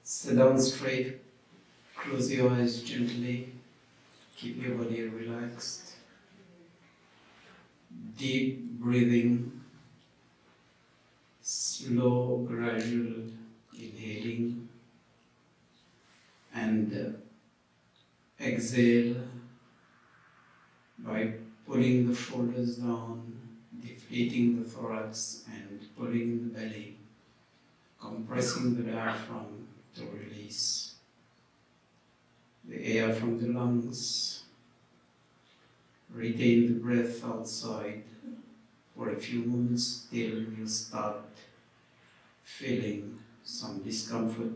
Sit down straight, close your eyes gently, keep your body relaxed. Deep breathing, slow, gradual inhaling, and exhale by pulling the shoulders down, deflating the thorax, and pulling the belly, compressing the diaphragm to release the air from the lungs. Retain the breath outside for a few moments till you start feeling some discomfort.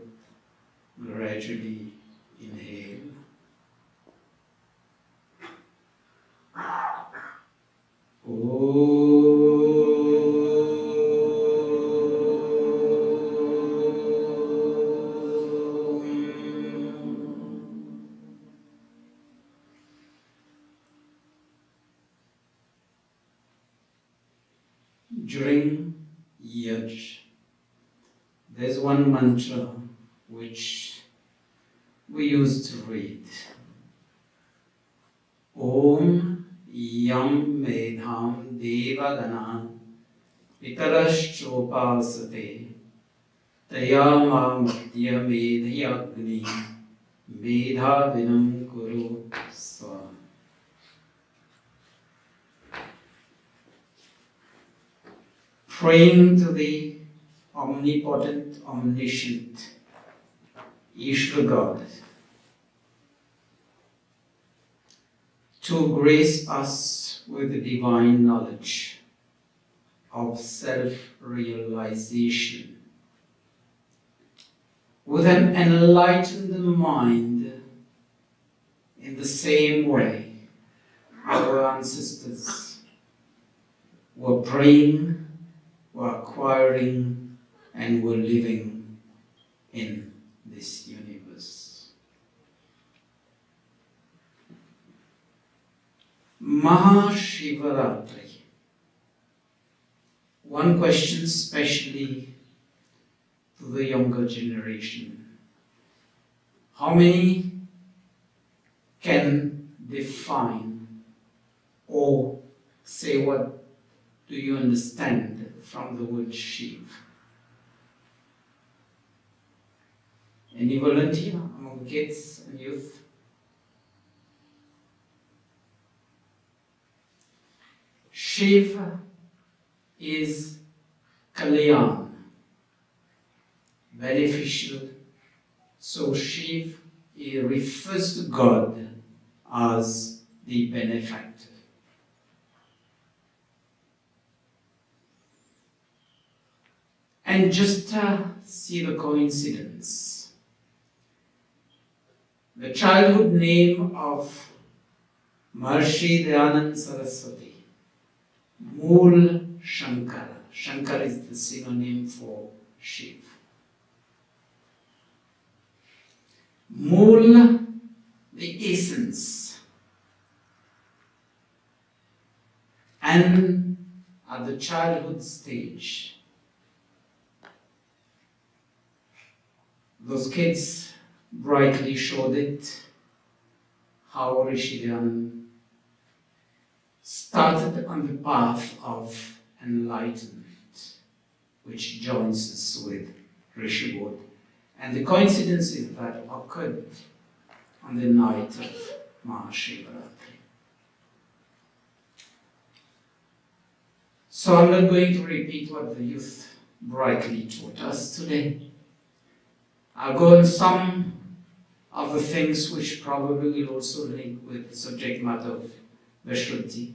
Gradually inhale. During Yaj, there's one mantra which we used to read. Om Yam Medham Devagana Pitaraschopasate Tayama Madhya Medhyagni Medha Vinam Kuru Swa. Praying to the omnipotent, omniscient Ishvara God to grace us with the divine knowledge of self-realization, with an enlightened mind in the same way our ancestors were praying, were acquiring, and were living in this universe. Shivratri. One question especially to the younger generation. How many can define or say what do you understand from the word Shiv? Any volunteer among kids and youth? Shiv is Kalyan, beneficial. So Shiv refers to God as the benefactor. And just see the coincidence. The childhood name of Maharishi Dayanand Saraswati, Mool Shankara. Shankara is the synonym for Shiv. Mool, the essence. And at the childhood stage, those kids brightly showed it, how Rishi Dayanand started on the path of enlightenment, which joins us with Rishi Bodh. And the coincidence is that occurred on the night of Shivratri. So I'm not going to repeat what the youth brightly taught us today. I'll go on some of the things which probably will also link with the subject matter of Vishruti,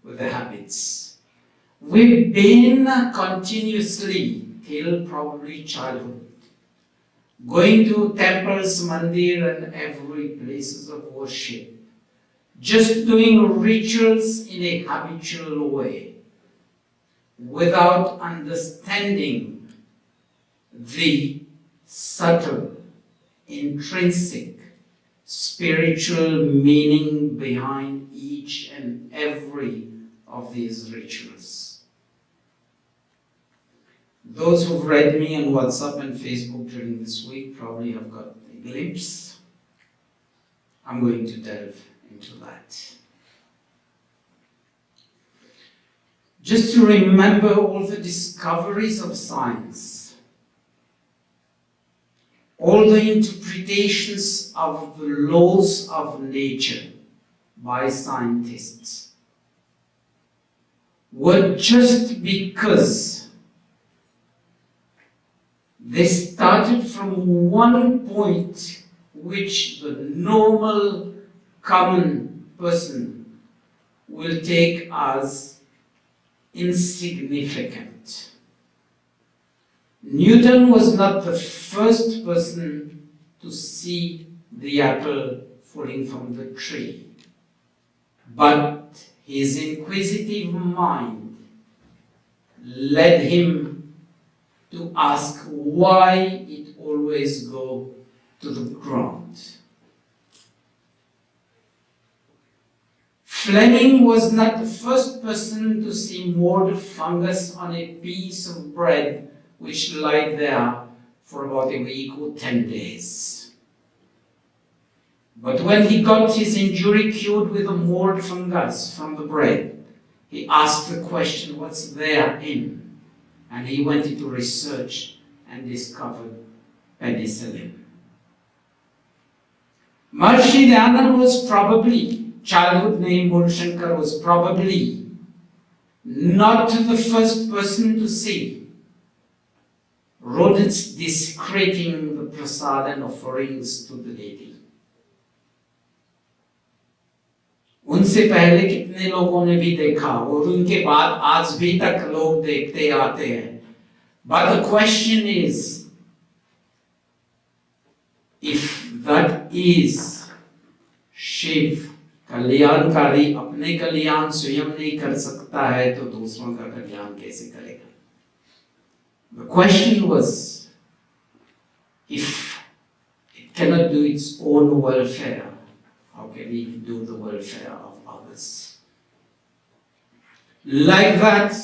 with the habits. We've been continuously, till probably childhood, going to temples, mandir, and every places of worship, just doing rituals in a habitual way, without understanding the subtle, intrinsic, spiritual meaning behind each and every of these rituals. Those who've read me on WhatsApp and Facebook during this week probably have got a glimpse. I'm going to delve into that. Just to remember all the discoveries of science, all the interpretations of the laws of nature by scientists were just because they started from one point which the normal common person will take as insignificant. Newton was not the first person to see the apple falling from the tree, but his inquisitive mind led him to ask why it always goes to the ground. Fleming was not the first person to see mold fungus on a piece of bread which lay there for about a week or 10 days. But when he got his injury cured with a mold fungus from the bread, he asked the question, what's therein? And he went into research and discovered penicillin. Maharishi Dayananda was probably, childhood name Shankar was probably not the first person to see rodents desecrating the prasad and offerings to the deity. उनसे पहले कितने लोगों ने भी देखा और उनके बाद आज भी तक लोग देखते आते हैं. But the question is, if that is Shiv कल्याणकारी, अपने कल्याण स्वयं नहीं कर सकता है तो दूसरों का कल्याण कैसे करेगा? The question was, if it cannot do its own welfare, how can it do the welfare of others? Like that,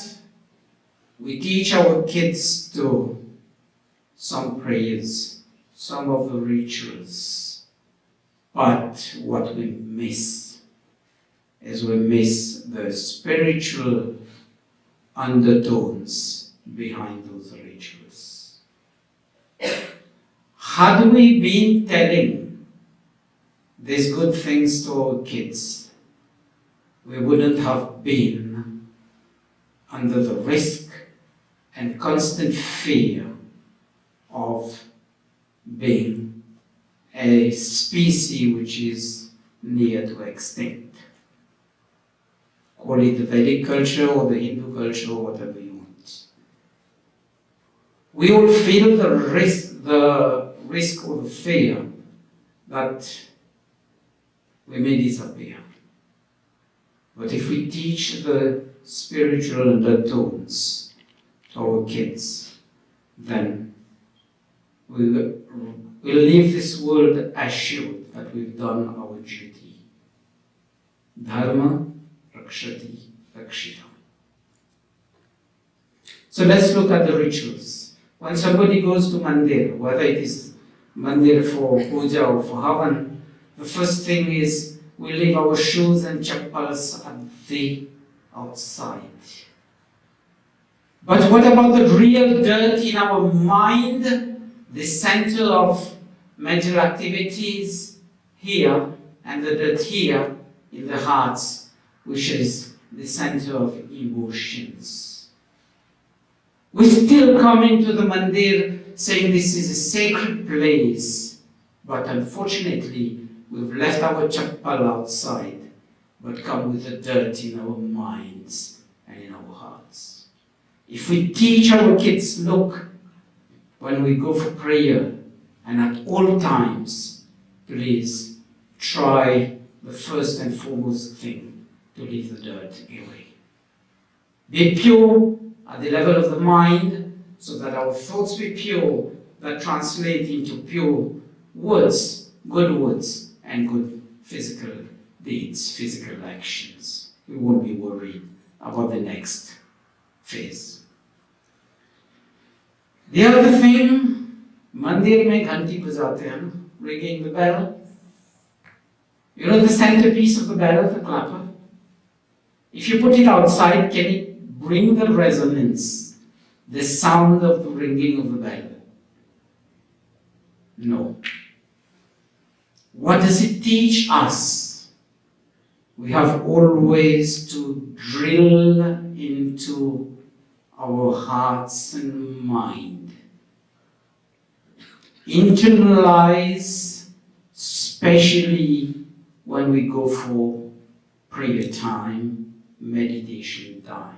we teach our kids to some prayers, some of the rituals, but what we miss is we miss the spiritual undertones behind those rituals. Had we been telling these good things to our kids, we wouldn't have been under the risk and constant fear of being a species which is near to extinct. Call it the Vedic culture or the Hindu culture or whatever you want. We all feel the risk or the fear that we may disappear. But if we teach the spiritual undertones to our kids, then we'll leave this world assured that we've done our duty. Dharma rakshati rakshita. So let's look at the rituals. When somebody goes to mandir, whether it is mandir for puja or for havan, the first thing is we leave our shoes and chappals at the outside. But what about the real dirt in our mind, the center of mental activities here, and the dirt here in the hearts, which is the center of emotions? We still come into the mandir saying this is a sacred place, but unfortunately we've left our chappal outside, but come with the dirt in our minds and in our hearts. If we teach our kids, look, when we go for prayer, and at all times, please try the first and foremost thing, to leave the dirt away. Be pure at the level of the mind, so that our thoughts be pure, that translate into pure words, good words, and good physical deeds, physical actions. We won't be worried about the next phase. The other thing, mandir mein ghanti bajate hain, ringing the bell. You know the centerpiece of the bell, the clapper? If you put it outside, can it bring the resonance, the sound of the ringing of the bell? No. What does it teach us? We have always to drill into our hearts and mind. Internalize, especially when we go for prayer time, meditation time.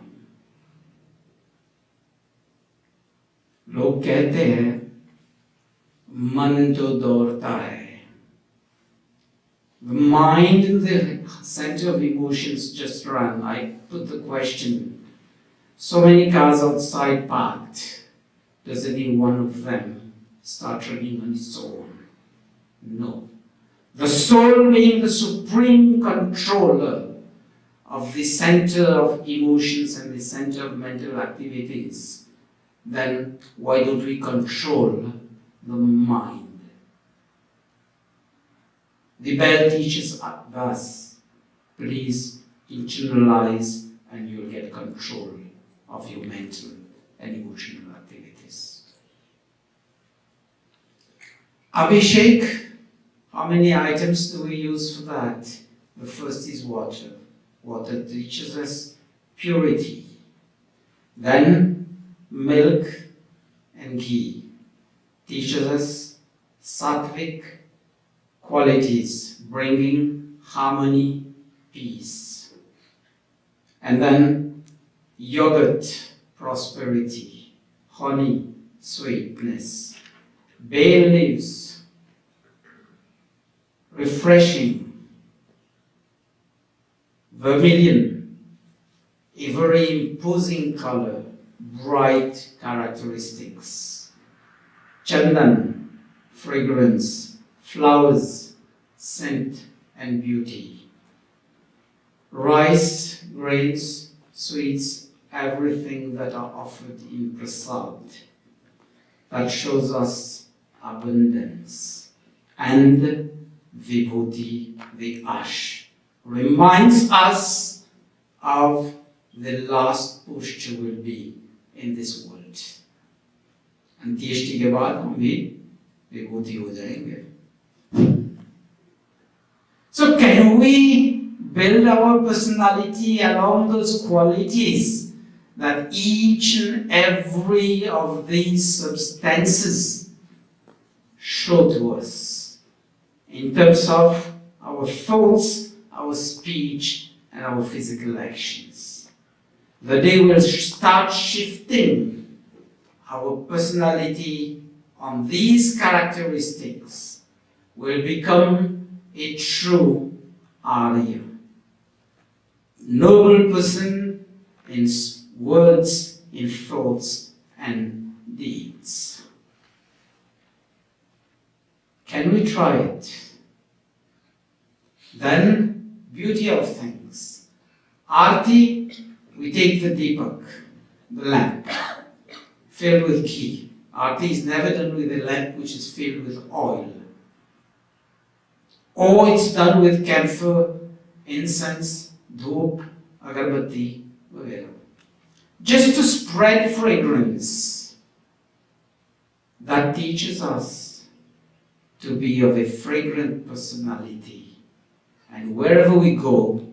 लोग कहते हैं मन तो दौड़ता है. The mind in the center of emotions just run. I put the question, so many cars outside parked, does any one of them start running on its own? No. The soul being the supreme controller of the center of emotions and the center of mental activities, then why don't we control the mind? The bell teaches us, please internalize and you'll get control of your mental and emotional activities. Abhishek, how many items do we use for that? The first is water. Water teaches us purity. Then milk and ghee teaches us sattvic qualities, bringing harmony, peace. And then yogurt, prosperity, honey, sweetness, bay leaves, refreshing, vermilion, a very imposing color, bright characteristics, chandan, fragrance, flowers, scent and beauty, rice, grains, sweets, everything that are offered in prasad, that shows us abundance, and vibhuti, the ash, reminds us of the last push will be in this world. अंत्येष्टि के बाद हम भी विभूति हो जाएंगे. So can we build our personality along those qualities that each and every of these substances show to us in terms of our thoughts, our speech, and our physical actions? The day we'll start shifting our personality on these characteristics, will become a true Arya. Noble person in words, in thoughts, and deeds. Can we try it? Then, beauty of things. Aarti, we take the deepak, the lamp, filled with ghee. Aarti is never done with a lamp which is filled with oil. Or it's done with camphor, incense, dhoop, agarbatti, whatever. Just to spread fragrance. That teaches us to be of a fragrant personality. And wherever we go,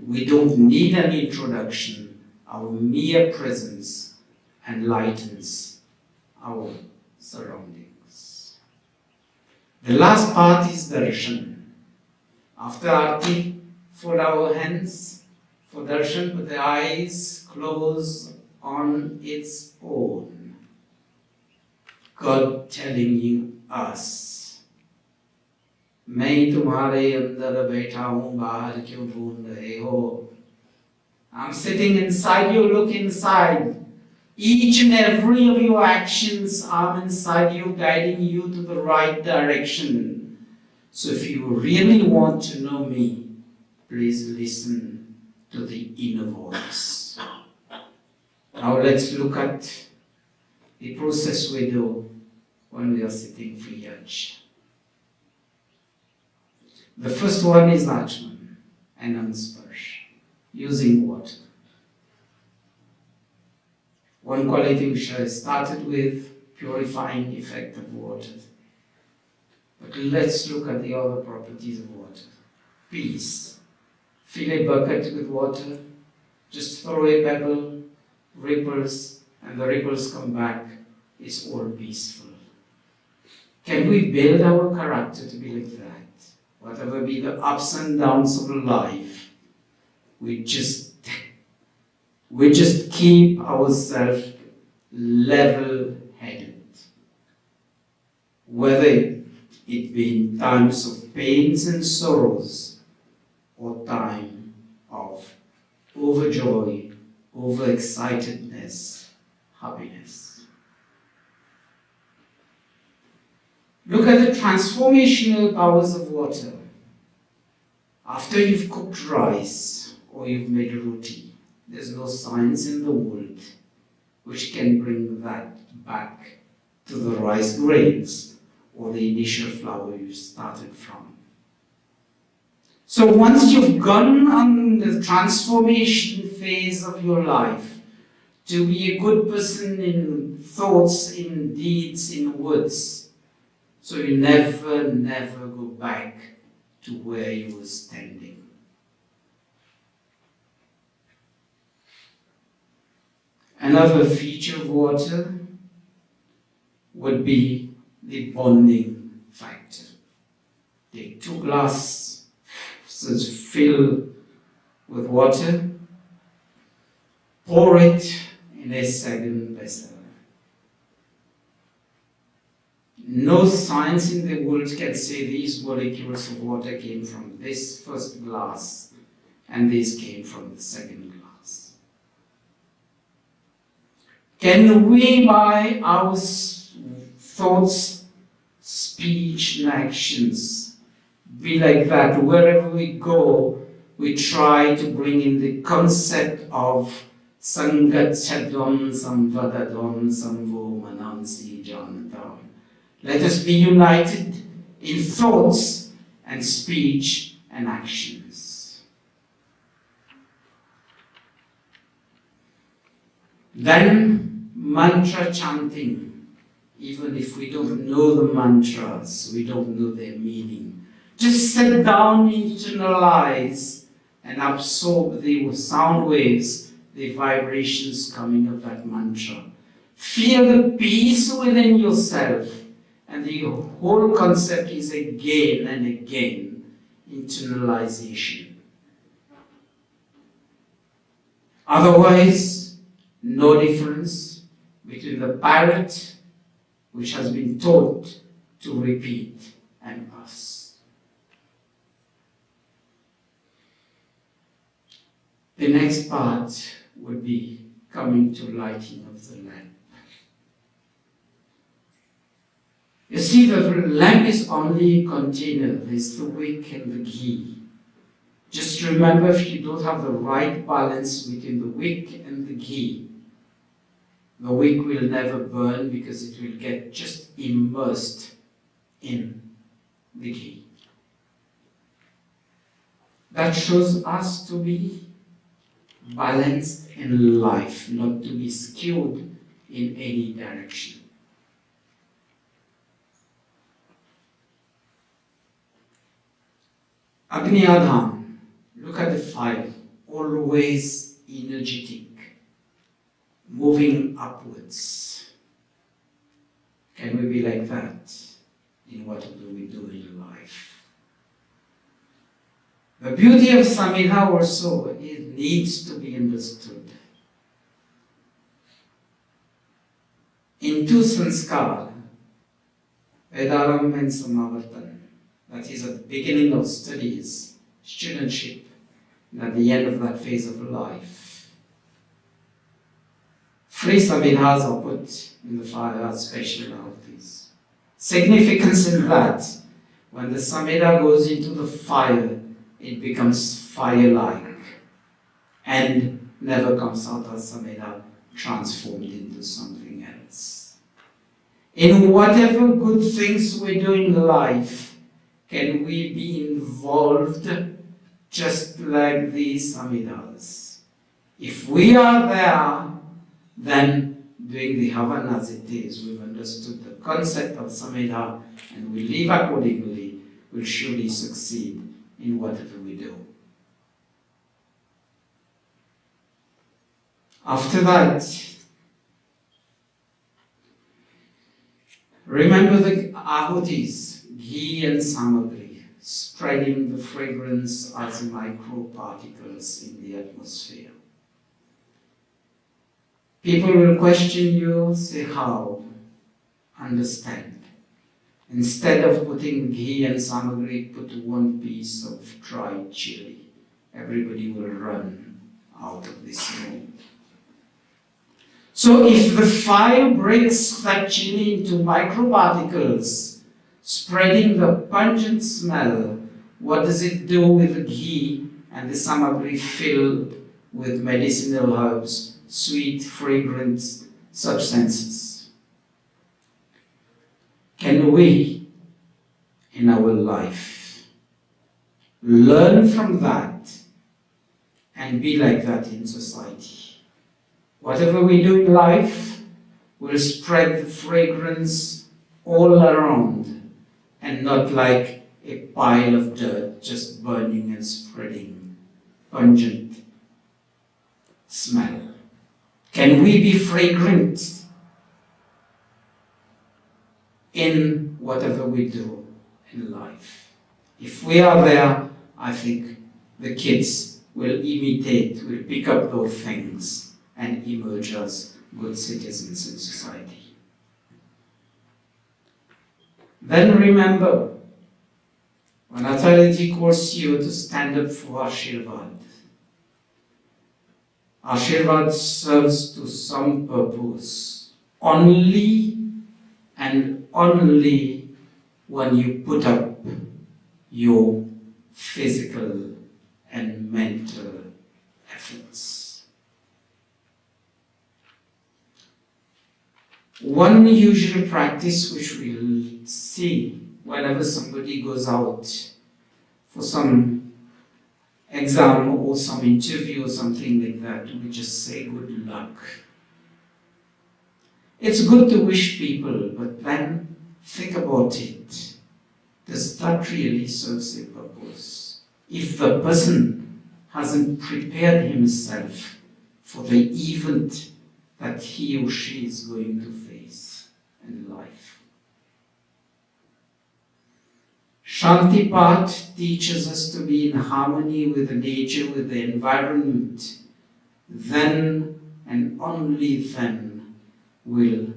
we don't need an introduction. Our mere presence enlightens our surroundings. The last part is darshan. After Aarti, fold our hands for darshan, but the eyes close on its own. God telling us, मैं तुम्हारे अंदर बैठा हूँ, बाहर क्यों ढूंढ रहे हो? I'm sitting inside you, look inside. Each and every of your actions are inside you, guiding you to the right direction. So if you really want to know me, please listen to the inner voice. Now let's look at the process we do when we are sitting for yaj. The first one is Achman and Ansparsh, using water. One quality which I started with, purifying effect of water. But let's look at the other properties of water. Peace. Fill a bucket with water, just throw a pebble, ripples, and the ripples come back. It's all peaceful. Can we build our character to be like that? Whatever be the ups and downs of life, we just keep ourselves level-headed. Whether it be in times of pains and sorrows, or time of overjoy, overexcitedness, happiness. Look at the transformational powers of water. After you've cooked rice or you've made roti, there's no science in the world which can bring that back to the rice grains or the initial flour you started from. So once you've gone on the transformation phase of your life to be a good person in thoughts, in deeds, in words, so you never go back to where you were standing. Another feature of water would be the bonding factor. Take 2 glasses filled with water, pour it in a second vessel. No science in the world can say these molecules of water came from this first glass and these came from the second glass. Can we, by our thoughts, speech, and actions, be like that? Wherever we go, we try to bring in the concept of Sangatchadam Samvadadam Samvo Manansi Janadam. Let us be united in thoughts and speech and actions. Then mantra chanting. Even if we don't know the mantras, we don't know their meaning. Just sit down, internalize, and absorb the sound waves, the vibrations coming of that mantra. Feel the peace within yourself. And the whole concept is again and again internalization. Otherwise, no difference between the parrot, which has been taught to repeat, and us. The next part would be coming to lighting of the lamp. You see, the lamp is only a container. There's the wick and the ghee. Just remember, if you don't have the right balance between the wick and the ghee, the wick will never burn because it will get just immersed in the ghee. That shows us to be balanced in life, not to be skewed in any direction. Agni Adhan, look at the fire, always energetic, moving upwards. Can we be like that in whatever we do in life? The beauty of Samhita also, it needs to be understood. In 2 sanskar, Vedaram and Samavartan, that is at the beginning of studies, studentship, and at the end of that phase of life. 3 samhithas are put in the fire as special artis. Significance in that, when the samhita goes into the fire, it becomes fire-like and never comes out as samhita transformed into something else. In whatever good things we do in life, can we be involved just like these Samidas? If we are there, then doing the Havan as it is, we've understood the concept of Samhita and we live accordingly, we'll surely succeed in whatever we do. After that, remember the ahutis, ghee and samagri, spreading the fragrance as microparticles in the atmosphere. People will question you, say how, understand. Instead of putting ghee and samagri, put one piece of dried chili. Everybody will run out of this room. So if the fire breaks that chili into microparticles, spreading the pungent smell, what does it do with the ghee and the samagri filled with medicinal herbs, sweet, fragrant substances? Can we, in our life, learn from that and be like that in society? Whatever we do in life will spread the fragrance all around and not like a pile of dirt just burning and spreading pungent smell. Can we be fragrant in whatever we do in life? If we are there, I think the kids will imitate, will pick up those things and emerge as good citizens in society. Then remember, when Acharya calls you to stand up for Ashirvad, Ashirvad serves to some purpose only and only when you put up your physical and mental efforts. One usual practice which we'll see whenever somebody goes out for some exam or some interview or something like that, we just say good luck. It's good to wish people, but then think about it. Does that really serve a purpose? If the person hasn't prepared himself for the event that he or she is going to face in life. Shantipat teaches us to be in harmony with the nature, with the environment. Then and only then will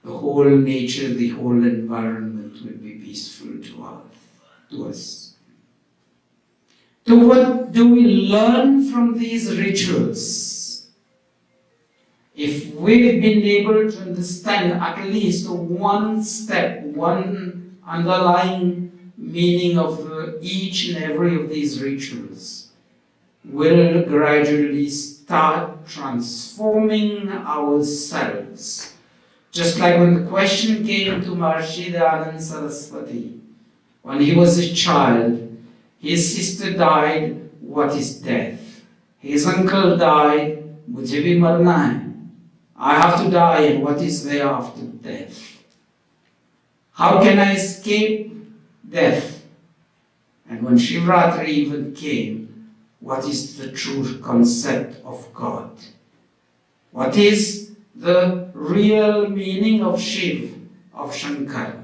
the whole nature, the whole environment will be peaceful to us. So what do we learn from these rituals? If we've been able to understand at least one step, one underlying meaning of each and every of these rituals, we'll gradually start transforming ourselves. Just like when the question came to Maharishi Dayananda Saraswati, when he was a child, his sister died, what is death? His uncle died, mujhe bhi marna hai. I have to die, and what is there after death? How can I escape death? And when Shivratri even came, what is the true concept of God? What is the real meaning of Shiv, of Shankar?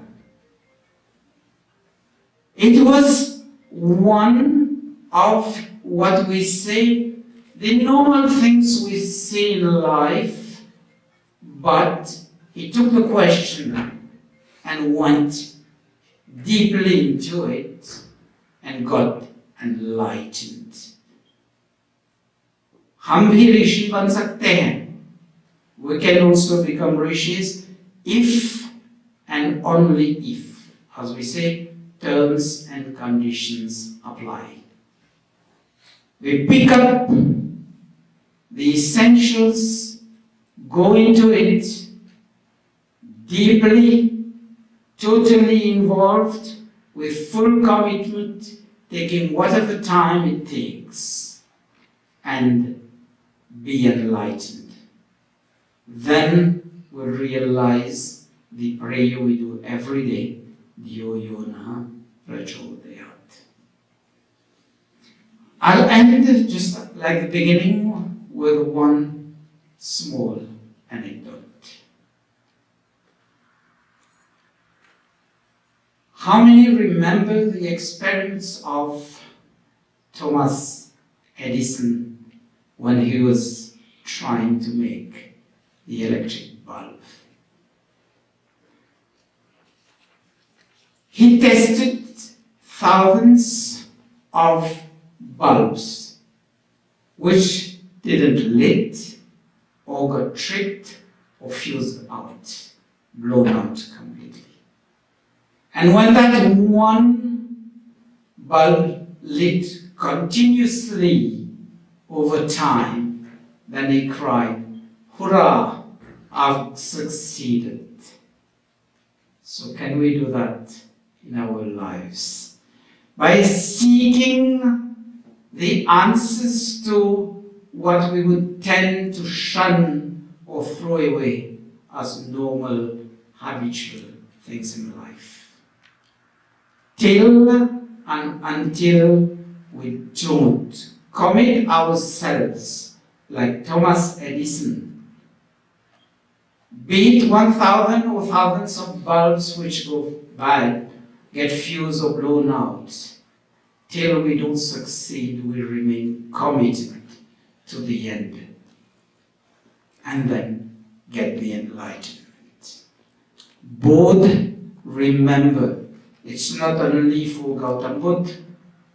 It was one of what we say, the normal things we see in life, but he took the question and went deeply into it and got enlightened. हम भी ऋषि बन सकते हैं. We can also become rishis if and only if, as we say, terms and conditions apply. We pick up the essentials, go into it, deeply, totally involved, with full commitment, taking whatever time it takes, and be enlightened. Then we'll realize the prayer we do every day, Dio Yona Prachodayat. I'll end just like the beginning with one small anecdote. How many remember the experiments of Thomas Edison when he was trying to make the electric bulb? He tested thousands of bulbs which didn't lit or got tripped or fused out, blown out completely. And when that one bulb lit continuously over time, then he cried, "Hurrah, I've succeeded." So can we do that in our lives? By seeking the answers to what we would tend to shun or throw away as normal, habitual things in life. Till and until we don't commit ourselves like Thomas Edison, be it 1,000 or thousands of bulbs which go bad, get fused or blown out, till we don't succeed, we remain committed to the end and then get the enlightenment. Bodh, remember, it's not only for Gautam Buddha,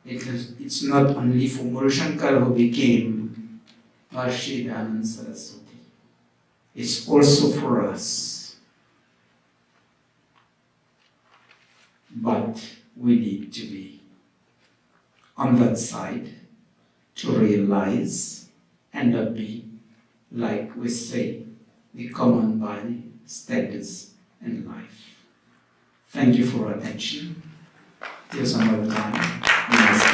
it's not only for Murshankar who became Varshidanand Saraswati. It's also for us. But we need to be on that side to realize and not be, like we say, the common body standards in life. Thank you for your attention. Till some other time.